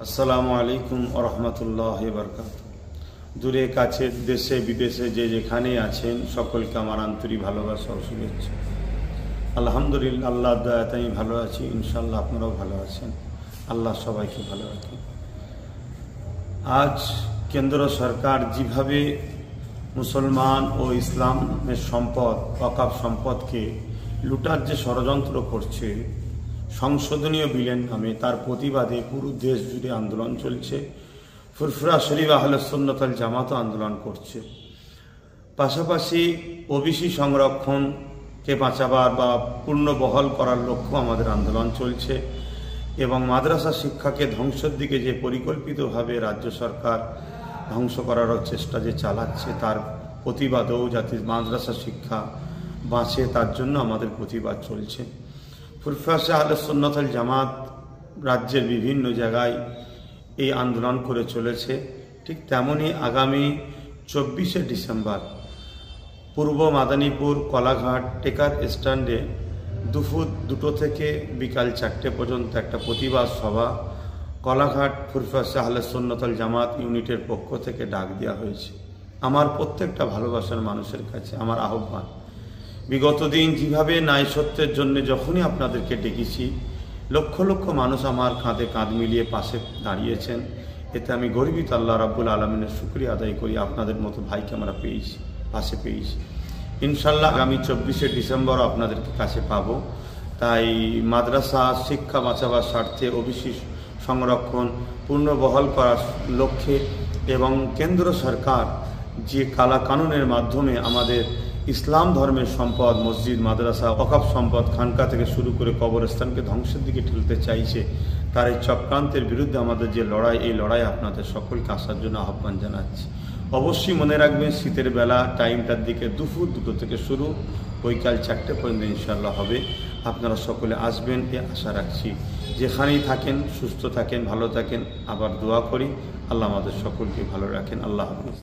আসসালামু আলাইকুম ওয়া রাহমাতুল্লাহি ওয়া বারাকাতুহু। দূরে কাছে দেশে বিদেশে যে যেখানে আছেন সকলকে আমার আন্তরিক ভালোবাসা ও শুভেচ্ছা। আলহামদুলিল্লাহ, আল্লাহর দয়াতে আমি ভালো আছি, ইনশাআল্লাহ আপনারাও ভালো আছেন। আল্লাহ সবাইকে ভালো রাখেন। আজ কেন্দ্র সরকার যেভাবে মুসলমান ও ইসলামের সম্পদ, ওয়াকফ সম্পদকে লুটার যে ষড়যন্ত্র করছে সংশোধনীয় বিলের নামে, তার প্রতিবাদে পুরো দেশ জুড়ে আন্দোলন চলছে। ফুরফুরা শরীফ আহলে সুন্নাত ওয়াল জামাতও আন্দোলন করছে। পাশাপাশি ওবিসি সংরক্ষণকে বাঁচাবার বা পূর্ণ বহাল করার লক্ষ্য আমাদের আন্দোলন চলছে এবং মাদ্রাসা শিক্ষাকে ধ্বংসের দিকে যে পরিকল্পিতভাবে রাজ্য সরকার ধ্বংস করার চেষ্টা যে চালাচ্ছে তার প্রতিবাদেও যাতে মাদ্রাসা শিক্ষা বাঁচে তার জন্য আমাদের প্রতিবাদ চলছে। ফুরফুরা আহলে সুন্নাত ওয়াল জামাত রাজ্যের বিভিন্ন জায়গায় এই আন্দোলন করে চলেছে। ঠিক তেমনই আগামী 24শে ডিসেম্বর পূর্ব মাদারীপুর কলাঘাট টেকার স্ট্যান্ডে দুপুর 2টো থেকে বিকাল 4টে পর্যন্ত একটা প্রতিবাদ সভা কলাঘাট ফুরফুরা আহলে সুন্নাত ওয়াল জামাত ইউনিটের পক্ষ থেকে ডাক দেওয়া হয়েছে। আমার প্রত্যেকটা ভালোবাসার মানুষের কাছে আমার আহ্বান, বিগত দিন যেভাবে ন্যায় সত্যের জন্য যখনই আপনাদেরকে ডেকেছি লক্ষ লক্ষ মানুষ আমার কাঁধে কাঁধ মিলিয়ে পাশে দাঁড়িয়েছেন, এতে আমি গর্বিত। আল্লাহ রাব্বুল আলামিনের শুকরিয়া আদায় করি, আপনাদের মতো ভাইকে আমরা পেয়েছি, পাশে পেয়েছি। ইনশাল্লাহ আগামী 24শে ডিসেম্বর আপনাদেরকে কাছে পাবো। তাই মাদ্রাসা শিক্ষা বাঁচাবার স্বার্থে ওবিসি সংরক্ষণ পূর্ণ বহাল করার লক্ষ্যে এবং কেন্দ্র সরকার যে কালা কানুনের মাধ্যমে আমাদের ইসলাম ধর্মের সম্পদ মসজিদ মাদ্রাসা ওয়াকফ সম্পদ খানকা থেকে শুরু করে কবরস্থানকে ধ্বংসের দিকে ঠেলতে চাইছে, তার এই চক্রান্তের বিরুদ্ধে আমাদের যে লড়াই, এই লড়াই আপনাদের সকলকে আসার জন্য আহ্বান জানাচ্ছি। অবশ্যই মনে রাখবেন শীতের বেলা টাইমটার দিকে দুপুর 2টো থেকে শুরু, বৈকাল 4টে পর্যন্ত ইনশাআল্লাহ হবে। আপনারা সকলে আসবেন এ আশা রাখছি। যেখানেই থাকেন সুস্থ থাকেন, ভালো থাকেন। আবার দোয়া করি আল্লাহ আমাদের সকলকে ভালো রাখেন। আল্লাহ হাফেজ।